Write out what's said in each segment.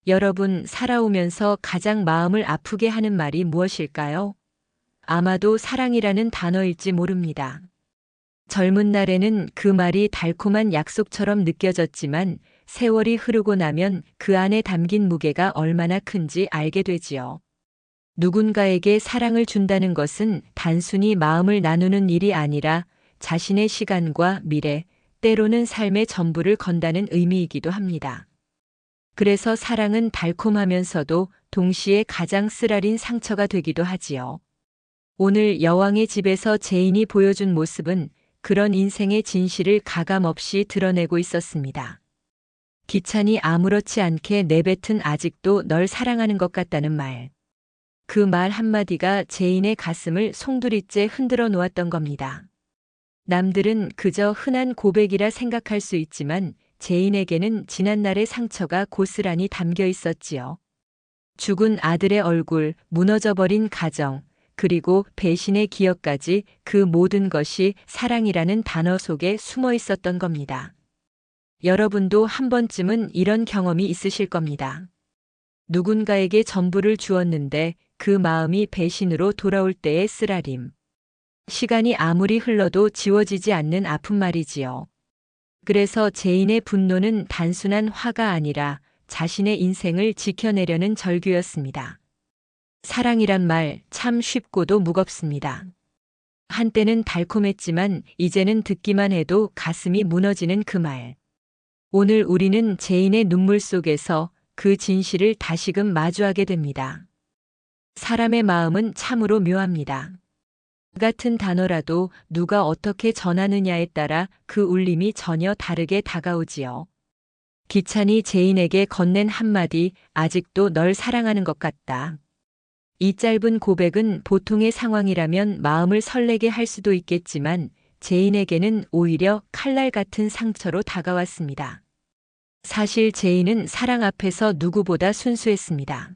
여러분, 살아오면서 가장 마음을 아프게 하는 말이 무엇일까요? 아마도 사랑이라는 단어일지 모릅니다. 젊은 날에는 그 말이 달콤한 약속처럼 느껴졌지만 세월이 흐르고 나면 그 안에 담긴 무게가 얼마나 큰지 알게 되지요. 누군가에게 사랑을 준다는 것은 단순히 마음을 나누는 일이 아니라 자신의 시간과 미래, 때로는 삶의 전부를 건다는 의미이기도 합니다. 그래서 사랑은 달콤하면서도 동시에 가장 쓰라린 상처가 되기도 하지요. 오늘 여왕의 집에서 제인이 보여준 모습은 그런 인생의 진실을 가감없이 드러내고 있었습니다. 기찬이 아무렇지 않게 내뱉은 아직도 널 사랑하는 것 같다는 말. 그 말 한마디가 제인의 가슴을 송두리째 흔들어 놓았던 겁니다. 남들은 그저 흔한 고백이라 생각할 수 있지만 제인에게는 지난날의 상처가 고스란히 담겨 있었지요. 죽은 아들의 얼굴, 무너져버린 가정, 그리고 배신의 기억까지 그 모든 것이 사랑이라는 단어 속에 숨어 있었던 겁니다. 여러분도 한 번쯤은 이런 경험이 있으실 겁니다. 누군가에게 전부를 주었는데 그 마음이 배신으로 돌아올 때의 쓰라림. 시간이 아무리 흘러도 지워지지 않는 아픔 말이지요. 그래서 제인의 분노는 단순한 화가 아니라 자신의 인생을 지켜내려는 절규였습니다. 사랑이란 말 참 쉽고도 무겁습니다. 한때는 달콤했지만 이제는 듣기만 해도 가슴이 무너지는 그 말. 오늘 우리는 제인의 눈물 속에서 그 진실을 다시금 마주하게 됩니다. 사람의 마음은 참으로 묘합니다. 같은 단어라도 누가 어떻게 전하느냐에 따라 그 울림이 전혀 다르게 다가오지요. 기찬이 제인에게 건넨 한마디, 아직도 널 사랑하는 것 같다. 이 짧은 고백은 보통의 상황이라면 마음을 설레게 할 수도 있겠지만 제인에게는 오히려 칼날 같은 상처로 다가왔습니다. 사실 제인은 사랑 앞에서 누구보다 순수했습니다.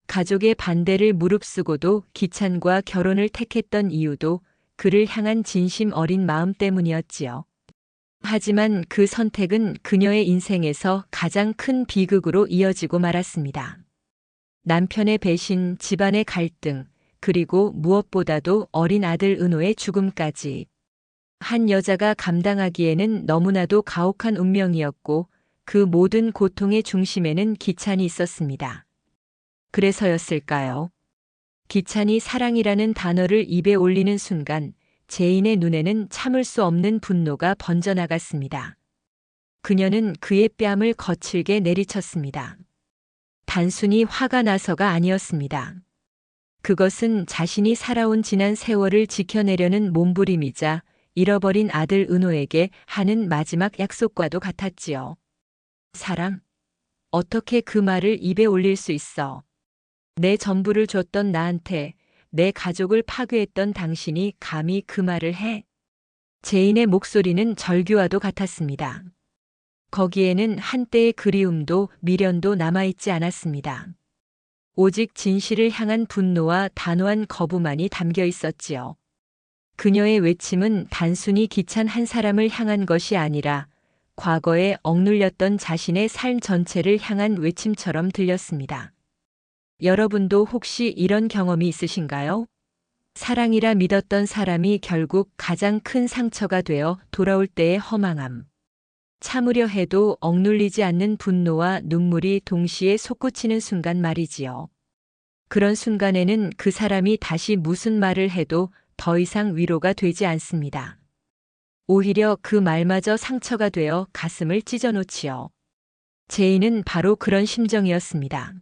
가족의 반대를 무릅쓰고도 기찬과 결혼을 택했던 이유도 그를 향한 진심 어린 마음 때문이었지요. 하지만 그 선택은 그녀의 인생에서 가장 큰 비극으로 이어지고 말았습니다. 남편의 배신, 집안의 갈등, 그리고 무엇보다도 어린 아들 은호의 죽음까지. 한 여자가 감당하기에는 너무나도 가혹한 운명이었고 그 모든 고통의 중심에는 기찬이 있었습니다. 그래서였을까요? 기찬이 사랑이라는 단어를 입에 올리는 순간 제인의 눈에는 참을 수 없는 분노가 번져나갔습니다. 그녀는 그의 뺨을 거칠게 내리쳤습니다. 단순히 화가 나서가 아니었습니다. 그것은 자신이 살아온 지난 세월을 지켜내려는 몸부림이자 잃어버린 아들 은호에게 하는 마지막 약속과도 같았지요. 사랑? 어떻게 그 말을 입에 올릴 수 있어? 내 전부를 줬던 나한테, 내 가족을 파괴했던 당신이 감히 그 말을 해? 제인의 목소리는 절규와도 같았습니다. 거기에는 한때의 그리움도 미련도 남아있지 않았습니다. 오직 진실을 향한 분노와 단호한 거부만이 담겨 있었지요. 그녀의 외침은 단순히 기찬 한 사람을 향한 것이 아니라 과거에 억눌렸던 자신의 삶 전체를 향한 외침처럼 들렸습니다. 여러분도 혹시 이런 경험이 있으신가요? 사랑이라 믿었던 사람이 결국 가장 큰 상처가 되어 돌아올 때의 허망함. 참으려 해도 억눌리지 않는 분노와 눈물이 동시에 솟구치는 순간 말이지요. 그런 순간에는 그 사람이 다시 무슨 말을 해도 더 이상 위로가 되지 않습니다. 오히려 그 말마저 상처가 되어 가슴을 찢어놓지요. 제인은 바로 그런 심정이었습니다.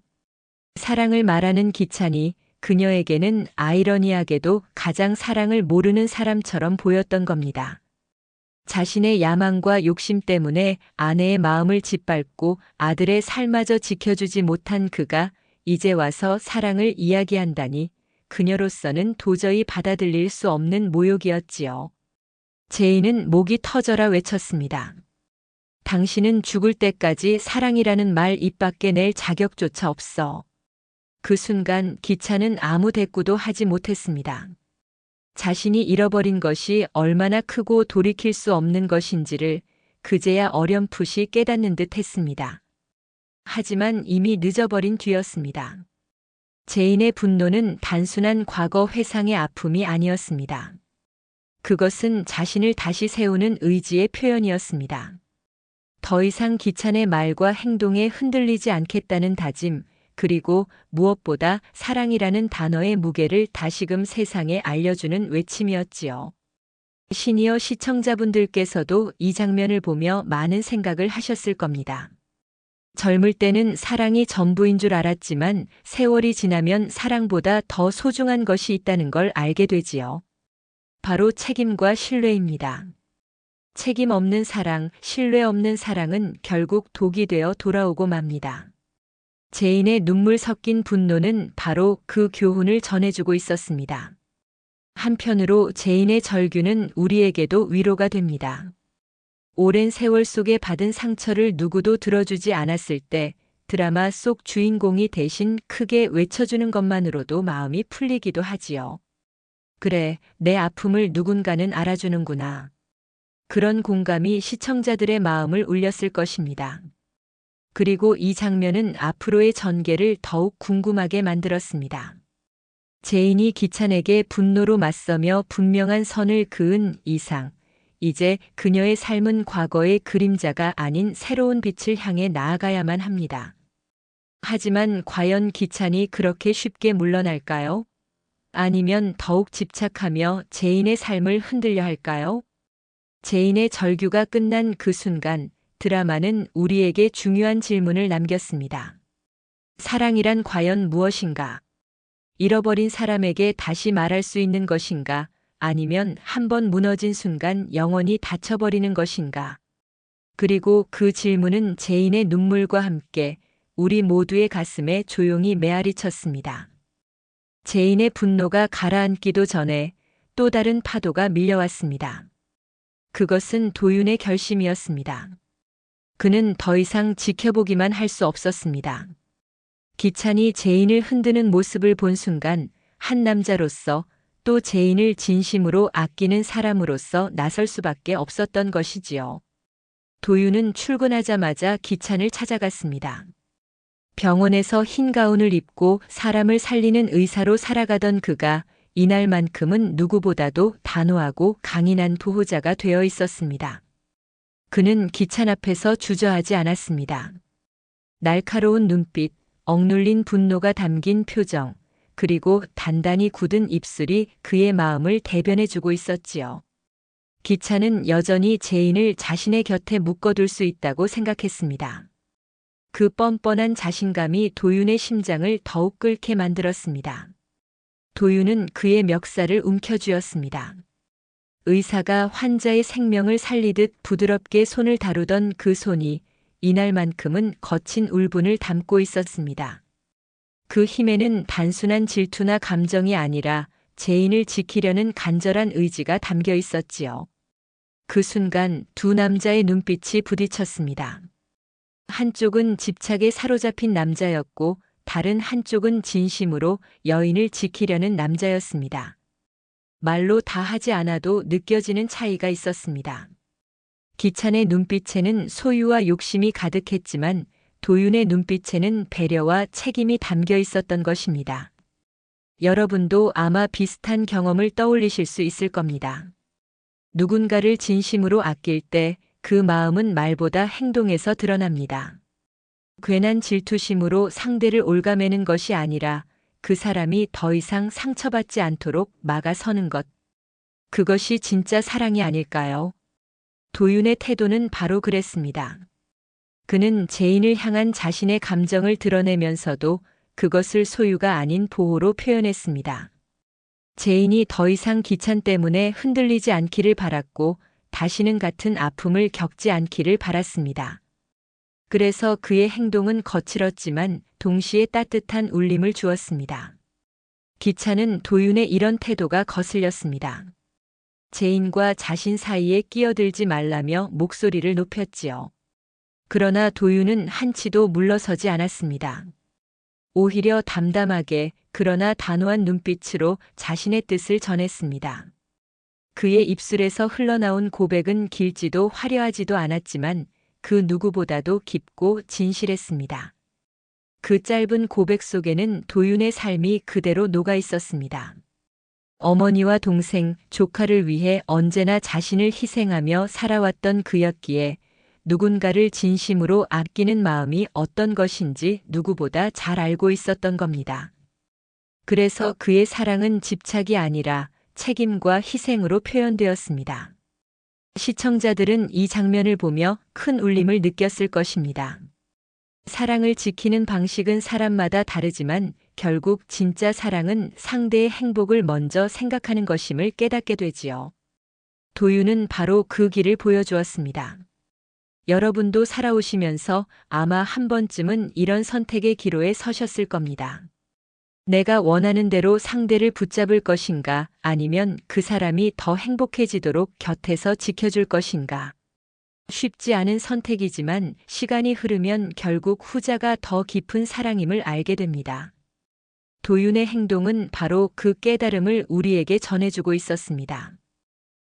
사랑을 말하는 기찬이 그녀에게는 아이러니하게도 가장 사랑을 모르는 사람처럼 보였던 겁니다. 자신의 야망과 욕심 때문에 아내의 마음을 짓밟고 아들의 삶마저 지켜주지 못한 그가 이제 와서 사랑을 이야기한다니 그녀로서는 도저히 받아들일 수 없는 모욕이었지요. 제인은 목이 터져라 외쳤습니다. 당신은 죽을 때까지 사랑이라는 말 입 밖에 낼 자격조차 없어. 그 순간 기찬은 아무 대꾸도 하지 못했습니다. 자신이 잃어버린 것이 얼마나 크고 돌이킬 수 없는 것인지를 그제야 어렴풋이 깨닫는 듯 했습니다. 하지만 이미 늦어버린 뒤였습니다. 제인의 분노는 단순한 과거 회상의 아픔이 아니었습니다. 그것은 자신을 다시 세우는 의지의 표현이었습니다. 더 이상 기찬의 말과 행동에 흔들리지 않겠다는 다짐, 그리고 무엇보다 사랑이라는 단어의 무게를 다시금 세상에 알려주는 외침이었지요. 시니어 시청자분들께서도 이 장면을 보며 많은 생각을 하셨을 겁니다. 젊을 때는 사랑이 전부인 줄 알았지만 세월이 지나면 사랑보다 더 소중한 것이 있다는 걸 알게 되지요. 바로 책임과 신뢰입니다. 책임 없는 사랑, 신뢰 없는 사랑은 결국 독이 되어 돌아오고 맙니다. 제인의 눈물 섞인 분노는 바로 그 교훈을 전해주고 있었습니다. 한편으로 제인의 절규는 우리에게도 위로가 됩니다. 오랜 세월 속에 받은 상처를 누구도 들어주지 않았을 때 드라마 속 주인공이 대신 크게 외쳐주는 것만으로도 마음이 풀리기도 하지요. 그래, 내 아픔을 누군가는 알아주는구나. 그런 공감이 시청자들의 마음을 울렸을 것입니다. 그리고 이 장면은 앞으로의 전개를 더욱 궁금하게 만들었습니다. 제인이 기찬에게 분노로 맞서며 분명한 선을 그은 이상, 이제 그녀의 삶은 과거의 그림자가 아닌 새로운 빛을 향해 나아가야만 합니다. 하지만 과연 기찬이 그렇게 쉽게 물러날까요? 아니면 더욱 집착하며 제인의 삶을 흔들려 할까요? 제인의 절규가 끝난 그 순간 드라마는 우리에게 중요한 질문을 남겼습니다. 사랑이란 과연 무엇인가? 잃어버린 사람에게 다시 말할 수 있는 것인가? 아니면 한번 무너진 순간 영원히 닫혀버리는 것인가? 그리고 그 질문은 제인의 눈물과 함께 우리 모두의 가슴에 조용히 메아리 쳤습니다. 제인의 분노가 가라앉기도 전에 또 다른 파도가 밀려왔습니다. 그것은 도윤의 결심이었습니다. 그는 더 이상 지켜보기만 할 수 없었습니다. 기찬이 제인을 흔드는 모습을 본 순간 한 남자로서 또 제인을 진심으로 아끼는 사람으로서 나설 수밖에 없었던 것이지요. 도윤은 출근하자마자 기찬을 찾아갔습니다. 병원에서 흰 가운을 입고 사람을 살리는 의사로 살아가던 그가 이날만큼은 누구보다도 단호하고 강인한 보호자가 되어 있었습니다. 그는 기찬 앞에서 주저하지 않았습니다. 날카로운 눈빛, 억눌린 분노가 담긴 표정, 그리고 단단히 굳은 입술이 그의 마음을 대변해주고 있었지요. 기찬은 여전히 제인을 자신의 곁에 묶어둘 수 있다고 생각했습니다. 그 뻔뻔한 자신감이 도윤의 심장을 더욱 끓게 만들었습니다. 도윤은 그의 멱살을 움켜쥐었습니다. 의사가 환자의 생명을 살리듯 부드럽게 손을 다루던 그 손이 이날만큼은 거친 울분을 담고 있었습니다. 그 힘에는 단순한 질투나 감정이 아니라 제인을 지키려는 간절한 의지가 담겨 있었지요. 그 순간 두 남자의 눈빛이 부딪혔습니다. 한쪽은 집착에 사로잡힌 남자였고 다른 한쪽은 진심으로 여인을 지키려는 남자였습니다. 말로 다 하지 않아도 느껴지는 차이가 있었습니다. 기찬의 눈빛에는 소유와 욕심이 가득했지만 도윤의 눈빛에는 배려와 책임이 담겨 있었던 것입니다. 여러분도 아마 비슷한 경험을 떠올리실 수 있을 겁니다. 누군가를 진심으로 아낄 때 그 마음은 말보다 행동에서 드러납니다. 괜한 질투심으로 상대를 옭아매는 것이 아니라 그 사람이 더 이상 상처받지 않도록 막아서는 것. 그것이 진짜 사랑이 아닐까요? 도윤의 태도는 바로 그랬습니다. 그는 제인을 향한 자신의 감정을 드러내면서도 그것을 소유가 아닌 보호로 표현했습니다. 제인이 더 이상 기찬 때문에 흔들리지 않기를 바랐고 다시는 같은 아픔을 겪지 않기를 바랐습니다. 그래서 그의 행동은 거칠었지만 동시에 따뜻한 울림을 주었습니다. 기찬은 도윤의 이런 태도가 거슬렸습니다. 제인과 자신 사이에 끼어들지 말라며 목소리를 높였지요. 그러나 도윤은 한치도 물러서지 않았습니다. 오히려 담담하게 그러나 단호한 눈빛으로 자신의 뜻을 전했습니다. 그의 입술에서 흘러나온 고백은 길지도 화려하지도 않았지만 그 누구보다도 깊고 진실했습니다. 그 짧은 고백 속에는 도윤의 삶이 그대로 녹아 있었습니다. 어머니와 동생, 조카를 위해 언제나 자신을 희생하며 살아왔던 그였기에 누군가를 진심으로 아끼는 마음이 어떤 것인지 누구보다 잘 알고 있었던 겁니다. 그래서 그의 사랑은 집착이 아니라 책임과 희생으로 표현되었습니다. 시청자들은 이 장면을 보며 큰 울림을 느꼈을 것입니다. 사랑을 지키는 방식은 사람마다 다르지만 결국 진짜 사랑은 상대의 행복을 먼저 생각하는 것임을 깨닫게 되지요. 도윤은 바로 그 길을 보여주었습니다. 여러분도 살아오시면서 아마 한 번쯤은 이런 선택의 기로에 서셨을 겁니다. 내가 원하는 대로 상대를 붙잡을 것인가, 아니면 그 사람이 더 행복해지도록 곁에서 지켜줄 것인가. 쉽지 않은 선택이지만 시간이 흐르면 결국 후자가 더 깊은 사랑임을 알게 됩니다. 도윤의 행동은 바로 그 깨달음을 우리에게 전해주고 있었습니다.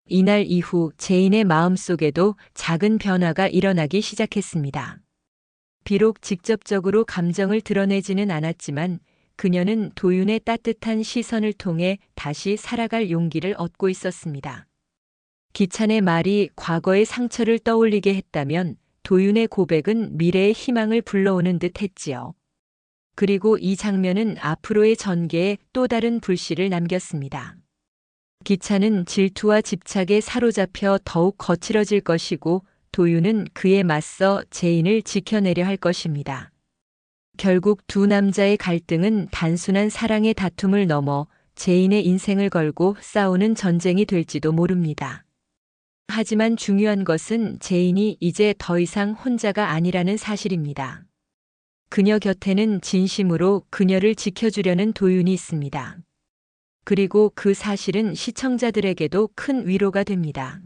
이날 이후 제인의 마음속에도 작은 변화가 일어나기 시작했습니다. 비록 직접적으로 감정을 드러내지는 않았지만 그녀는 도윤의 따뜻한 시선을 통해 다시 살아갈 용기를 얻고 있었습니다. 기찬의 말이 과거의 상처를 떠올리게 했다면 도윤의 고백은 미래의 희망을 불러오는 듯 했지요. 그리고 이 장면은 앞으로의 전개에 또 다른 불씨를 남겼습니다. 기찬은 질투와 집착에 사로잡혀 더욱 거칠어질 것이고 도윤은 그에 맞서 제인을 지켜내려 할 것입니다. 결국 두 남자의 갈등은 단순한 사랑의 다툼을 넘어 제인의 인생을 걸고 싸우는 전쟁이 될지도 모릅니다. 하지만 중요한 것은 제인이 이제 더 이상 혼자가 아니라는 사실입니다. 그녀 곁에는 진심으로 그녀를 지켜주려는 도윤이 있습니다. 그리고 그 사실은 시청자들에게도 큰 위로가 됩니다.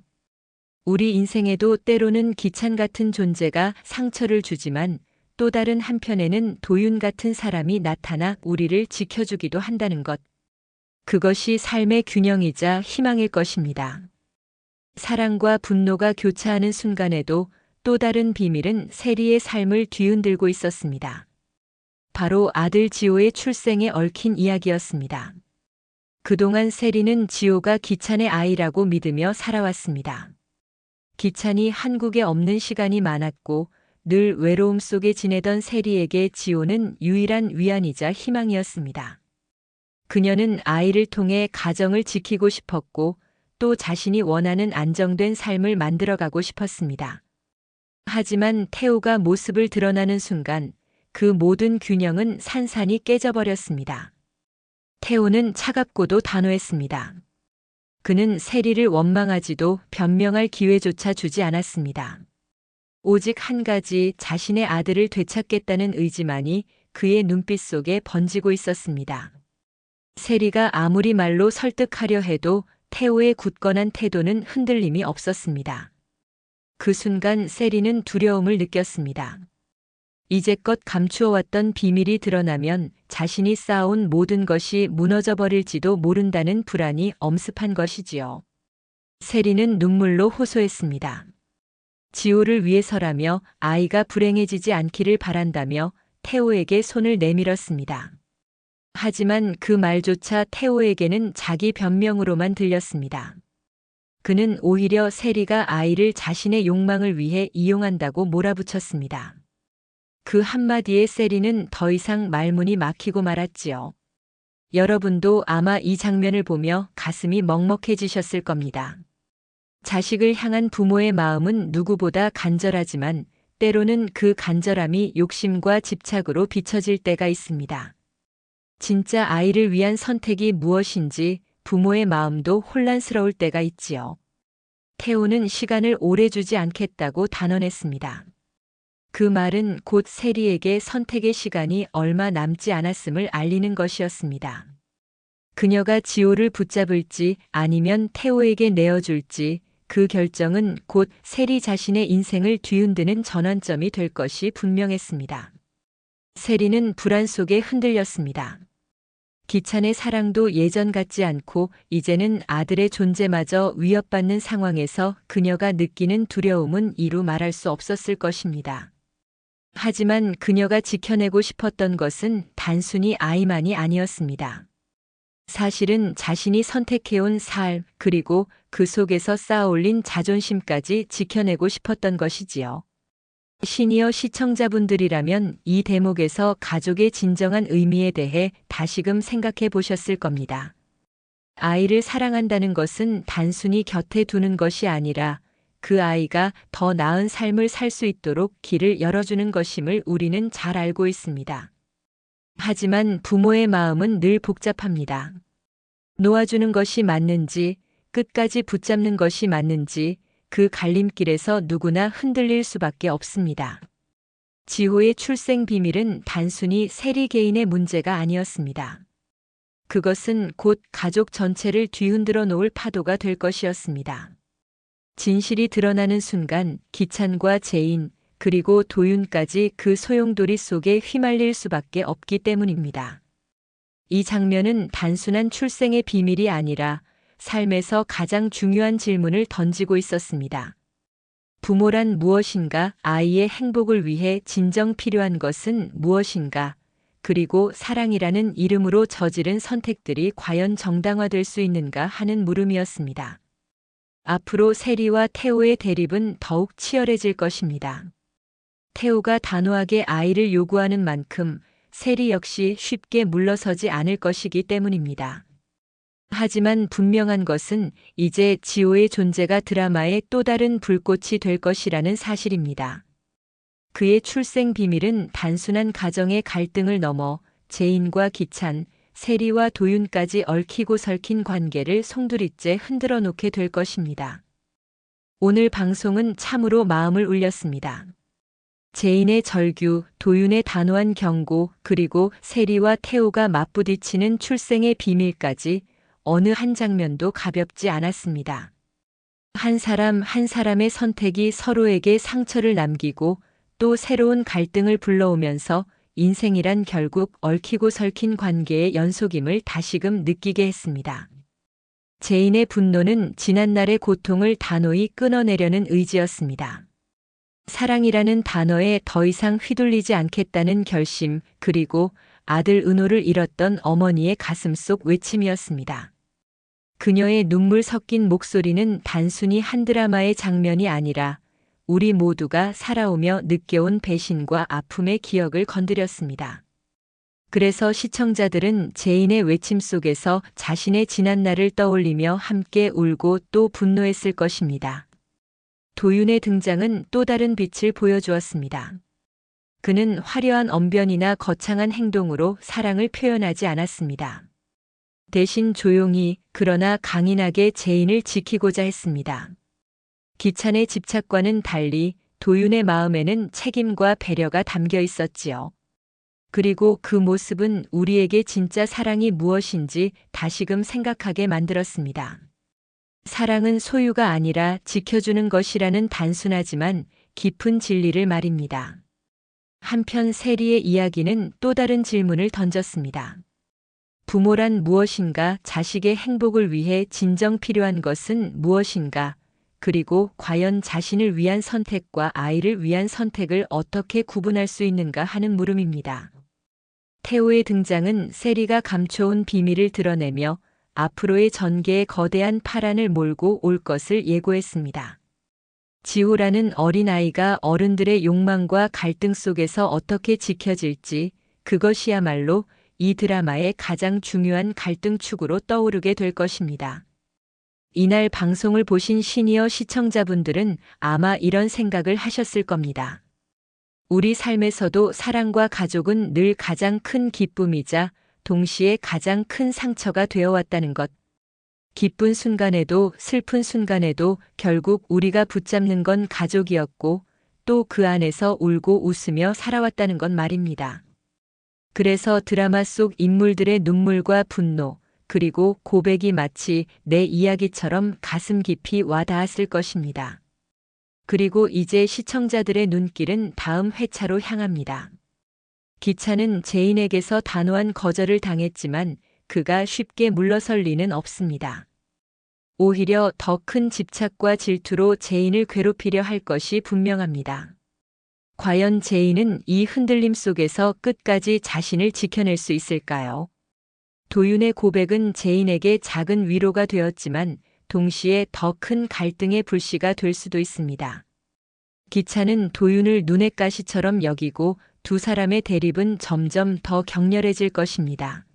우리 인생에도 때로는 기찬 같은 존재가 상처를 주지만 또 다른 한편에는 도윤 같은 사람이 나타나 우리를 지켜주기도 한다는 것. 그것이 삶의 균형이자 희망일 것입니다. 사랑과 분노가 교차하는 순간에도 또 다른 비밀은 세리의 삶을 뒤흔들고 있었습니다. 바로 아들 지호의 출생에 얽힌 이야기였습니다. 그동안 세리는 지호가 기찬의 아이라고 믿으며 살아왔습니다. 기찬이 한국에 없는 시간이 많았고 늘 외로움 속에 지내던 세리에게 지호는 유일한 위안이자 희망이었습니다. 그녀는 아이를 통해 가정을 지키고 싶었고 또 자신이 원하는 안정된 삶을 만들어가고 싶었습니다. 하지만 태호가 모습을 드러나는 순간 그 모든 균형은 산산이 깨져버렸습니다. 태호는 차갑고도 단호했습니다. 그는 세리를 원망하지도 변명할 기회조차 주지 않았습니다. 오직 한 가지 자신의 아들을 되찾겠다는 의지만이 그의 눈빛 속에 번지고 있었습니다. 세리가 아무리 말로 설득하려 해도 태호의 굳건한 태도는 흔들림이 없었습니다. 그 순간 세리는 두려움을 느꼈습니다. 이제껏 감추어왔던 비밀이 드러나면 자신이 쌓아온 모든 것이 무너져 버릴지도 모른다는 불안이 엄습한 것이지요. 세리는 눈물로 호소했습니다. 지호를 위해서라며 아이가 불행해지지 않기를 바란다며 태호에게 손을 내밀었습니다. 하지만 그 말조차 태호에게는 자기 변명으로만 들렸습니다. 그는 오히려 세리가 아이를 자신의 욕망을 위해 이용한다고 몰아붙였습니다. 그 한마디에 세리는 더 이상 말문이 막히고 말았지요. 여러분도 아마 이 장면을 보며 가슴이 먹먹해지셨을 겁니다. 자식을 향한 부모의 마음은 누구보다 간절하지만 때로는 그 간절함이 욕심과 집착으로 비춰질 때가 있습니다. 진짜 아이를 위한 선택이 무엇인지 부모의 마음도 혼란스러울 때가 있지요. 태호는 시간을 오래 주지 않겠다고 단언했습니다. 그 말은 곧 세리에게 선택의 시간이 얼마 남지 않았음을 알리는 것이었습니다. 그녀가 지호를 붙잡을지 아니면 태호에게 내어줄지 그 결정은 곧 세리 자신의 인생을 뒤흔드는 전환점이 될 것이 분명했습니다. 세리는 불안 속에 흔들렸습니다. 기찬의 사랑도 예전 같지 않고 이제는 아들의 존재마저 위협받는 상황에서 그녀가 느끼는 두려움은 이루 말할 수 없었을 것입니다. 하지만 그녀가 지켜내고 싶었던 것은 단순히 아이만이 아니었습니다. 사실은 자신이 선택해온 삶, 그리고 그 속에서 쌓아올린 자존심까지 지켜내고 싶었던 것이지요. 시니어 시청자분들이라면 이 대목에서 가족의 진정한 의미에 대해 다시금 생각해 보셨을 겁니다. 아이를 사랑한다는 것은 단순히 곁에 두는 것이 아니라 그 아이가 더 나은 삶을 살 수 있도록 길을 열어주는 것임을 우리는 잘 알고 있습니다. 하지만 부모의 마음은 늘 복잡합니다. 놓아주는 것이 맞는지, 끝까지 붙잡는 것이 맞는지, 그 갈림길에서 누구나 흔들릴 수밖에 없습니다. 지호의 출생 비밀은 단순히 세리 개인의 문제가 아니었습니다. 그것은 곧 가족 전체를 뒤흔들어 놓을 파도가 될 것이었습니다. 진실이 드러나는 순간 기찬과 제인, 그리고 도윤까지 그 소용돌이 속에 휘말릴 수밖에 없기 때문입니다. 이 장면은 단순한 출생의 비밀이 아니라 삶에서 가장 중요한 질문을 던지고 있었습니다. 부모란 무엇인가? 아이의 행복을 위해 진정 필요한 것은 무엇인가? 그리고 사랑이라는 이름으로 저지른 선택들이 과연 정당화될 수 있는가 하는 물음이었습니다. 앞으로 세리와 태호의 대립은 더욱 치열해질 것입니다. 태호가 단호하게 아이를 요구하는 만큼 세리 역시 쉽게 물러서지 않을 것이기 때문입니다. 하지만 분명한 것은 이제 지호의 존재가 드라마의 또 다른 불꽃이 될 것이라는 사실입니다. 그의 출생 비밀은 단순한 가정의 갈등을 넘어 제인과 기찬, 세리와 도윤까지 얽히고 설킨 관계를 송두리째 흔들어 놓게 될 것입니다. 오늘 방송은 참으로 마음을 울렸습니다. 제인의 절규, 도윤의 단호한 경고, 그리고 세리와 태호가 맞부딪히는 출생의 비밀까지 어느 한 장면도 가볍지 않았습니다. 한 사람 한 사람의 선택이 서로에게 상처를 남기고 또 새로운 갈등을 불러오면서 인생이란 결국 얽히고 설킨 관계의 연속임을 다시금 느끼게 했습니다. 제인의 분노는 지난날의 고통을 단호히 끊어내려는 의지였습니다. 사랑이라는 단어에 더 이상 휘둘리지 않겠다는 결심, 그리고 아들 은호를 잃었던 어머니의 가슴속 외침이었습니다. 그녀의 눈물 섞인 목소리는 단순히 한 드라마의 장면이 아니라 우리 모두가 살아오며 느껴온 배신과 아픔의 기억을 건드렸습니다. 그래서 시청자들은 제인의 외침 속에서 자신의 지난날을 떠올리며 함께 울고 또 분노했을 것입니다. 도윤의 등장은 또 다른 빛을 보여주었습니다. 그는 화려한 언변이나 거창한 행동으로 사랑을 표현하지 않았습니다. 대신 조용히 그러나 강인하게 제인을 지키고자 했습니다. 기찬의 집착과는 달리 도윤의 마음에는 책임과 배려가 담겨 있었지요. 그리고 그 모습은 우리에게 진짜 사랑이 무엇인지 다시금 생각하게 만들었습니다. 사랑은 소유가 아니라 지켜주는 것이라는 단순하지만 깊은 진리를 말입니다. 한편 세리의 이야기는 또 다른 질문을 던졌습니다. 부모란 무엇인가? 자식의 행복을 위해 진정 필요한 것은 무엇인가? 그리고 과연 자신을 위한 선택과 아이를 위한 선택을 어떻게 구분할 수 있는가 하는 물음입니다. 태호의 등장은 세리가 감춰온 비밀을 드러내며 앞으로의 전개에 거대한 파란을 몰고 올 것을 예고했습니다. 지호라는 어린아이가 어른들의 욕망과 갈등 속에서 어떻게 지켜질지, 그것이야말로 이 드라마의 가장 중요한 갈등축으로 떠오르게 될 것입니다. 이날 방송을 보신 시니어 시청자분들은 아마 이런 생각을 하셨을 겁니다. 우리 삶에서도 사랑과 가족은 늘 가장 큰 기쁨이자 동시에 가장 큰 상처가 되어왔다는 것. 기쁜 순간에도 슬픈 순간에도 결국 우리가 붙잡는 건 가족이었고 또 그 안에서 울고 웃으며 살아왔다는 것 말입니다. 그래서 드라마 속 인물들의 눈물과 분노, 그리고 고백이 마치 내 이야기처럼 가슴 깊이 와닿았을 것입니다. 그리고 이제 시청자들의 눈길은 다음 회차로 향합니다. 기찬은 제인에게서 단호한 거절을 당했지만 그가 쉽게 물러설 리는 없습니다. 오히려 더 큰 집착과 질투로 제인을 괴롭히려 할 것이 분명합니다. 과연 제인은 이 흔들림 속에서 끝까지 자신을 지켜낼 수 있을까요? 도윤의 고백은 제인에게 작은 위로가 되었지만 동시에 더 큰 갈등의 불씨가 될 수도 있습니다. 기찬은 도윤을 눈의 가시처럼 여기고 두 사람의 대립은 점점 더 격렬해질 것입니다.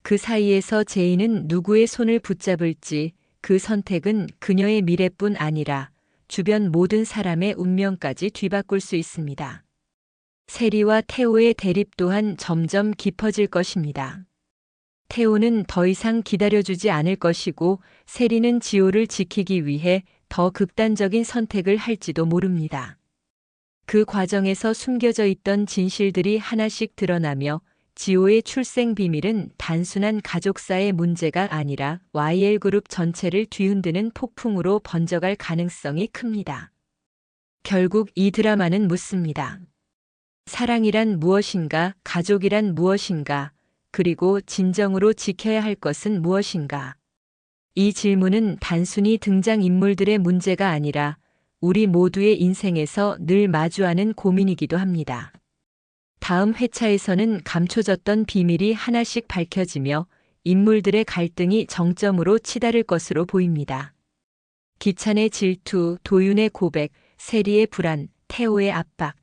그 사이에서 제인은 누구의 손을 붙잡을지 그 선택은 그녀의 미래뿐 아니라 주변 모든 사람의 운명까지 뒤바꿀 수 있습니다. 세리와 태호의 대립 또한 점점 깊어질 것입니다. 태호는 더 이상 기다려주지 않을 것이고 세리는 지호를 지키기 위해 더 극단적인 선택을 할지도 모릅니다. 그 과정에서 숨겨져 있던 진실들이 하나씩 드러나며 지호의 출생 비밀은 단순한 가족사의 문제가 아니라 YL그룹 전체를 뒤흔드는 폭풍으로 번져갈 가능성이 큽니다. 결국 이 드라마는 묻습니다. 사랑이란 무엇인가, 가족이란 무엇인가, 그리고 진정으로 지켜야 할 것은 무엇인가? 이 질문은 단순히 등장인물들의 문제가 아니라 우리 모두의 인생에서 늘 마주하는 고민이기도 합니다. 다음 회차에서는 감춰졌던 비밀이 하나씩 밝혀지며 인물들의 갈등이 정점으로 치달을 것으로 보입니다. 기찬의 질투, 도윤의 고백, 세리의 불안, 태호의 압박.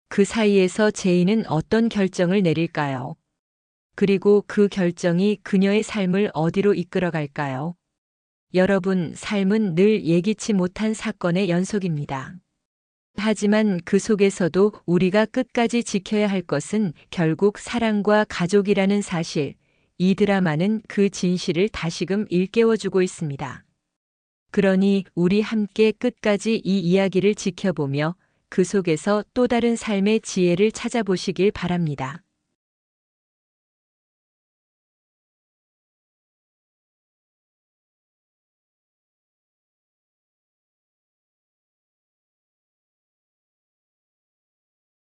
그 사이에서 제인은 어떤 결정을 내릴까요? 그리고 그 결정이 그녀의 삶을 어디로 이끌어갈까요? 여러분, 삶은 늘 예기치 못한 사건의 연속입니다. 하지만 그 속에서도 우리가 끝까지 지켜야 할 것은 결국 사랑과 가족이라는 사실, 이 드라마는 그 진실을 다시금 일깨워주고 있습니다. 그러니 우리 함께 끝까지 이 이야기를 지켜보며 그 속에서 또 다른 삶의 지혜를 찾아보시길 바랍니다.